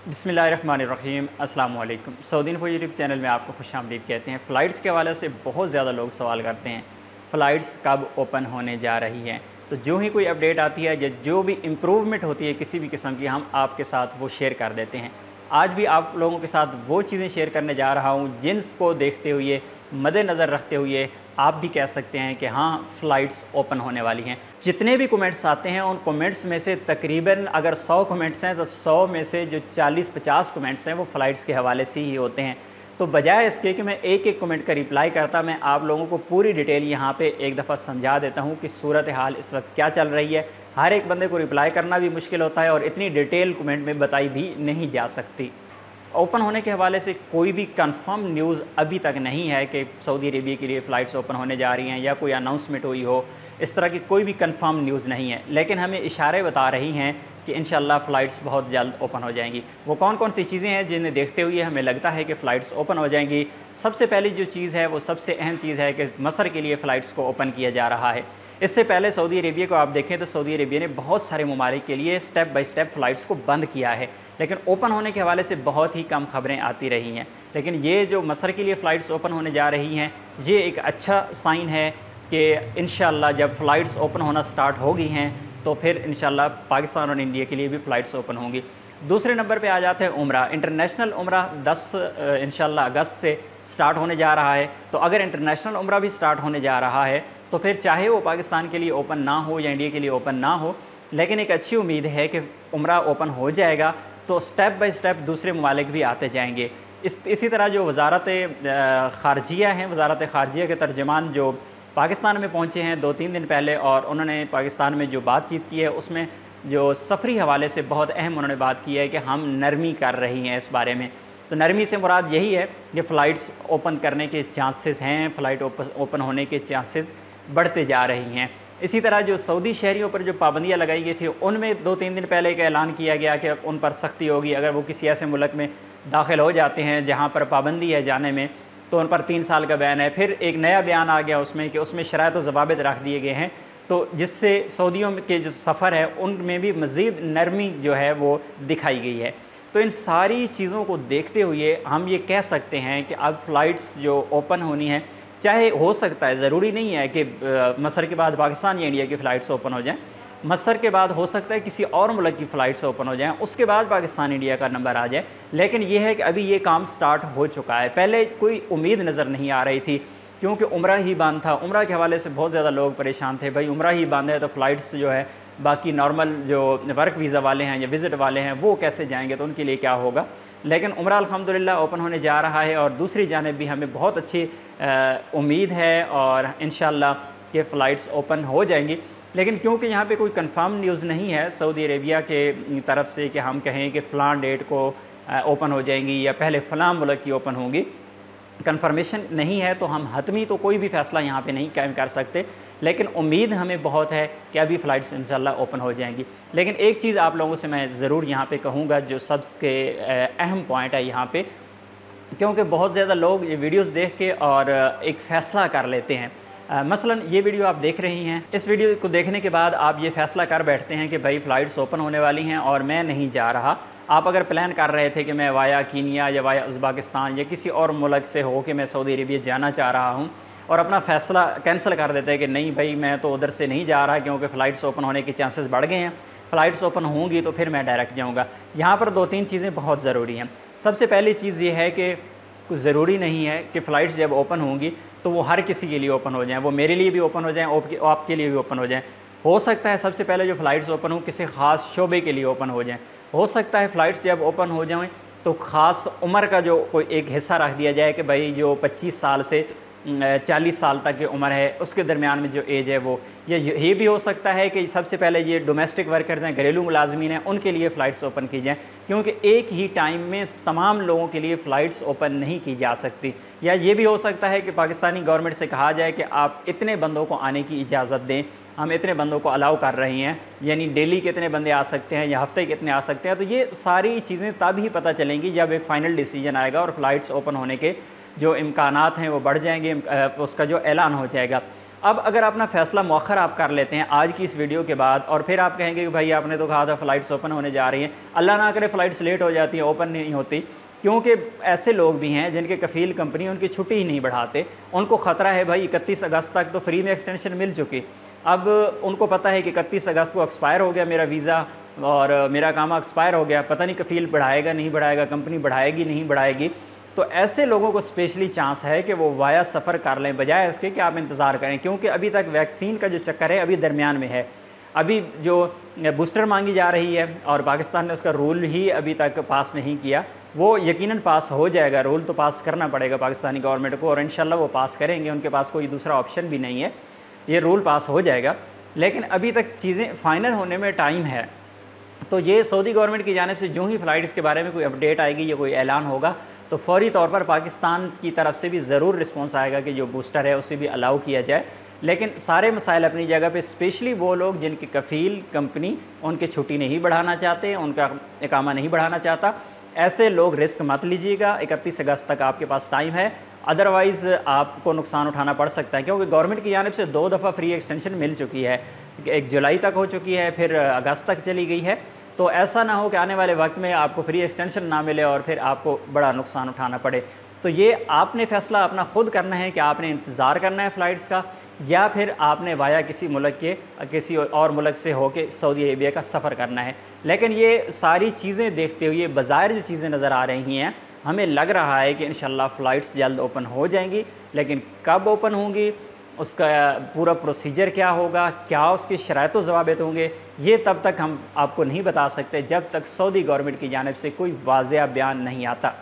बिस्मिल्लाहिर्रहमानिर्रहीम अस्सलाम वालेकुम। सऊदी इन्फो यूट्यूब चैनल में आपको खुशामदीद कहते हैं। फ़्लाइट्स के हवाले से बहुत ज़्यादा लोग सवाल करते हैं, फ़्लाइट्स कब ओपन होने जा रही हैं। तो जो ही कोई अपडेट आती है या जो भी इम्प्रूवमेंट होती है किसी भी किस्म की, हम आपके साथ वो शेयर कर देते हैं। आज भी आप लोगों के साथ वो चीज़ें शेयर करने जा रहा हूँ जिनको देखते हुए, मद्देनज़र रखते हुए आप भी कह सकते हैं कि हाँ, फ़्लाइट्स ओपन होने वाली हैं। जितने भी कमेंट्स आते हैं उन कमेंट्स में से तकरीबन अगर 100 कमेंट्स हैं तो 100 में से जो 40-50 कमेंट्स हैं वो फ़्लाइट्स के हवाले से ही होते हैं। तो बजाय इसके कि मैं एक एक कमेंट का रिप्लाई करता, मैं आप लोगों को पूरी डिटेल यहाँ पे एक दफ़ा समझा देता हूँ कि सूरत हाल इस वक्त क्या चल रही है। हर एक बंदे को रिप्लाई करना भी मुश्किल होता है और इतनी डिटेल कमेंट में बताई भी नहीं जा सकती। ओपन होने के हवाले से कोई भी कंफर्म न्यूज़ अभी तक नहीं है कि सऊदी अरेबिया के लिए फ़्लाइट्स ओपन होने जा रही हैं या कोई अनाउंसमेंट हुई हो। इस तरह की कोई भी कंफर्म न्यूज़ नहीं है, लेकिन हमें इशारे बता रही हैं कि इंशाल्लाह फ़्लाइट्स बहुत जल्द ओपन हो जाएंगी। वो कौन कौन सी चीज़ें हैं जिन्हें देखते हुए हमें लगता है कि फ़्लाइट्स ओपन हो जाएंगी। सबसे पहली जो चीज़ है वो सबसे अहम चीज़ है कि मसर के लिए फ़्लाइट्स को ओपन किया जा रहा है। इससे पहले सऊदी अरेबिया को आप देखें तो सऊदी अरेबिया ने बहुत सारे ममालिक के लिए स्टेप बाय स्टेप फ़्लाइट्स को बंद किया है, लेकिन ओपन होने के हवाले से बहुत ही कम खबरें आती रही हैं। लेकिन ये जो मसर के लिए फ़्लाइट्स ओपन होने जा रही हैं, ये एक अच्छा साइन है कि इंशाल्लाह जब फ़्लाइट्स ओपन होना स्टार्ट हो गई हैं तो फिर इंशाल्लाह पाकिस्तान और इंडिया के लिए भी फ़्लाइट्स ओपन होंगी। दूसरे नंबर पे आ जाते हैं उम्रा। इंटरनेशनल उम्रा 10 इंशाल्लाह अगस्त से स्टार्ट होने जा रहा है। तो अगर इंटरनेशनल उम्रा भी स्टार्ट होने जा रहा है तो फिर चाहे वो पाकिस्तान के लिए ओपन ना हो या इंडिया के लिए ओपन ना हो, लेकिन एक अच्छी उम्मीद है कि उम्रा ओपन हो जाएगा तो स्टेप बाय स्टेप दूसरे ममालिक भी आते जाएंगे। इसी तरह जो वज़ारत ख़ारजिया हैं, वज़ारत ख़ारजिया के तर्जमान जो पाकिस्तान में पहुँचे हैं 2-3 दिन पहले, और उन्होंने पाकिस्तान में जो बातचीत की है उसमें जो सफ़री हवाले से बहुत अहम उन्होंने बात की है कि हम नरमी कर रही हैं इस बारे में। तो नरमी से मुराद यही है कि फ़्लाइट्स ओपन करने के चांसेस हैं, फ़्लाइट ओपन होने के चांसेस बढ़ते जा रही हैं। इसी तरह जो सऊदी शहरियों पर जो पाबंदियाँ लगाई गई थी उनमें 2-3 दिन पहले एक ऐलान किया गया कि उन पर सख्ती होगी। अगर वो किसी ऐसे मुल्क में दाखिल हो जाते हैं जहाँ पर पाबंदी है जाने में, तो उन पर 3 साल का बैन है। फिर एक नया बयान आ गया उसमें कि उसमें शराइत व ज़वाबित रख दिए गए हैं, तो जिससे सऊदियों के जो सफ़र है उनमें भी मज़ीद नरमी जो है वो दिखाई गई है। तो इन सारी चीज़ों को देखते हुए हम ये कह सकते हैं कि अब फ़्लाइट्स जो ओपन होनी है, चाहे हो सकता है, ज़रूरी नहीं है कि मसर के बाद पाकिस्तान या इंडिया की फ़्लाइट्स ओपन हो जाएं। मसर के बाद हो सकता है किसी और मुल्क की फ़्लाइट्स ओपन हो जाएं, उसके बाद पाकिस्तान इंडिया का नंबर आ जाए। लेकिन यह है कि अभी ये काम स्टार्ट हो चुका है। पहले कोई उम्मीद नज़र नहीं आ रही थी क्योंकि उम्रा ही बंद था। उम्रा के हवाले से बहुत ज़्यादा लोग परेशान थे, भाई उम्रा ही बंद है तो फ़्लाइट्स जो है बाकी नॉर्मल जो वर्क वीज़ा वाले हैं या विज़िट वाले हैं वो कैसे जाएंगे, तो उनके लिए क्या होगा। लेकिन उम्रा अल्हम्दुलिल्लाह ओपन होने जा रहा है और दूसरी जानिब भी हमें बहुत अच्छी उम्मीद है और इंशाल्लाह कि फ़्लाइट्स ओपन हो जाएंगी। लेकिन क्योंकि यहाँ पे कोई कंफर्म न्यूज़ नहीं है सऊदी अरेबिया के तरफ से कि हम कहें कि फ़लाँ डेट को ओपन हो जाएंगी या पहले फ़लाँ मुल्क की ओपन होंगी, कंफर्मेशन नहीं है, तो हम हतमी तो कोई भी फ़ैसला यहाँ पे नहीं कायम कर सकते। लेकिन उम्मीद हमें बहुत है कि अभी फ़्लाइट्स इंशाल्लाह ओपन हो जाएंगी। लेकिन एक चीज़ आप लोगों से मैं ज़रूर यहाँ पे कहूँगा जो सबसे अहम पॉइंट है यहाँ पे, क्योंकि बहुत ज़्यादा लोग ये वीडियोस देख के और एक फ़ैसला कर लेते हैं। मसलन ये वीडियो आप देख रही हैं, इस वीडियो को देखने के बाद आप ये फ़ैसला कर बैठते हैं कि भाई फ़्लाइट्स ओपन होने वाली हैं और मैं नहीं जा रहा। आप अगर प्लान कर रहे थे कि मैं वाया कीनिया या वाया उज़्बेकिस्तान या किसी और मुल्क से हो कि मैं सऊदी अरेबिया जाना चाह रहा हूँ, और अपना फ़ैसला कैंसिल कर देते हैं कि नहीं भाई मैं तो उधर से नहीं जा रहा क्योंकि फ़्लाइट्स ओपन होने के चांसेस बढ़ गए हैं, फ़्लाइट्स ओपन होंगी तो फिर मैं डायरेक्ट जाऊँगा। यहाँ पर 2-3 चीज़ें बहुत ज़रूरी हैं। सबसे पहली चीज़ ये है कि कुछ ज़रूरी नहीं है कि फ़्लाइट्स जब ओपन होंगी तो वो हर किसी के लिए ओपन हो जाएँ, वो मेरे लिए भी ओपन हो जाएँ, आपके लिए भी ओपन हो जाएँ। हो सकता है सबसे पहले जो फ़्लाइट्स ओपन हो किसी ख़ास शोबे के लिए ओपन हो जाएँ। हो सकता है फ़्लाइट्स जब ओपन हो जाएँ तो ख़ास उम्र का जो कोई एक हिस्सा रख दिया जाए कि भाई जो 25 साल से 40 साल तक की उम्र है उसके दरमियान में जो एज है वो, ये भी हो सकता है कि सबसे पहले ये डोमेस्टिक वर्कर्स हैं, घरेलू मुलाजमीन हैं, उनके लिए फ़्लाइट्स ओपन की जाएँ, क्योंकि एक ही टाइम में तमाम लोगों के लिए फ़्लाइट्स ओपन नहीं की जा सकती। या ये भी हो सकता है कि पाकिस्तानी गवर्नमेंट से कहा जाए कि आप इतने बंदों को आने की इजाज़त दें, हम इतने बंदों को अलाउ कर रहे हैं, यानी डेली कितने बंदे आ सकते हैं या हफ्ते कितने आ सकते हैं। तो ये सारी चीज़ें तब ही पता चलेंगी जब एक फ़ाइनल डिसीजन आएगा और फ़्लाइट्स ओपन होने के जो इम्कानात हैं वो बढ़ जाएंगे, उसका जो ऐलान हो जाएगा। अब अगर अपना फ़ैसला मौखर आप कर लेते हैं आज की इस वीडियो के बाद, और फिर आप कहेंगे कि भाई आपने तो कहा था फ़्लाइट्स ओपन होने जा रही हैं, अल्लाह ना करे फ़्लाइट्स लेट हो जाती हैं, ओपन नहीं होती, क्योंकि ऐसे लोग भी हैं जिनके कफ़ील कंपनी उनकी छुट्टी ही नहीं बढ़ाते। उनको ख़तरा है भाई 31 अगस्त तक तो फ्री में एक्सटेंशन मिल चुकी, अब उनको पता है कि 31 अगस्त को एक्सपायर हो गया मेरा वीज़ा और मेरा काम एक्सपायर हो गया, पता नहीं कफ़ील बढ़ाएगा नहीं बढ़ाएगा, कंपनी बढ़ाएगी नहीं बढ़ाएगी। तो ऐसे लोगों को स्पेशली चांस है कि वो वाया सफ़र कर लें, बजाय इसके कि आप इंतज़ार करें, क्योंकि अभी तक वैक्सीन का जो चक्कर है अभी दरमियान में है। अभी जो बूस्टर मांगी जा रही है और पाकिस्तान ने उसका रूल ही अभी तक पास नहीं किया, वो यकीनन पास हो जाएगा। रूल तो पास करना पड़ेगा पाकिस्तानी गवर्नमेंट को और इंशाल्लाह वो पास करेंगे, उनके पास कोई दूसरा ऑप्शन भी नहीं है, ये रूल पास हो जाएगा। लेकिन अभी तक चीज़ें फ़ाइनल होने में टाइम है। तो ये सऊदी गवर्नमेंट की जानिब से जो ही फ़्लाइट्स के बारे में कोई अपडेट आएगी या कोई ऐलान होगा तो फ़ौरी तौर पर पाकिस्तान की तरफ से भी ज़रूर रिस्पॉन्स आएगा कि जो बूस्टर है उसे भी अलाउ किया जाए। लेकिन सारे मसाइल अपनी जगह पे, स्पेशली वो लोग जिनकी कफ़ील कंपनी उनकी छुट्टी नहीं बढ़ाना चाहते, उनका इकामा नहीं बढ़ाना चाहता, ऐसे लोग रिस्क मत लीजिएगा। 31 अगस्त तक आपके पास टाइम है, अदरवाइज़ आपको नुकसान उठाना पड़ सकता है, क्योंकि गवर्नमेंट की जानिब से 2 दफ़ा फ्री एक्सटेंशन मिल चुकी है, 1 जुलाई तक हो चुकी है, फिर अगस्त तक चली गई है। तो ऐसा ना हो कि आने वाले वक्त में आपको फ्री एक्सटेंशन ना मिले और फिर आपको बड़ा नुकसान उठाना पड़े। तो ये आपने फ़ैसला अपना ख़ुद करना है कि आपने इंतज़ार करना है फ़्लाइट्स का, या फिर आपने वाया किसी मुल्क के किसी और मुल्क से होके सऊदी अरेबिया का सफ़र करना है। लेकिन ये सारी चीज़ें देखते हुए बज़ाहिर जो चीज़ें नज़र आ रही हैं, हमें लग रहा है कि इंशाल्लाह फ़्लाइट्स जल्द ओपन हो जाएंगी। लेकिन कब ओपन होंगी, उसका पूरा प्रोसीजर क्या होगा, क्या उसके शराइत व ज़वाबित होंगे, ये तब तक हम आपको नहीं बता सकते जब तक सऊदी गवर्नमेंट की जानिब से कोई वाज़ेह बयान नहीं आता।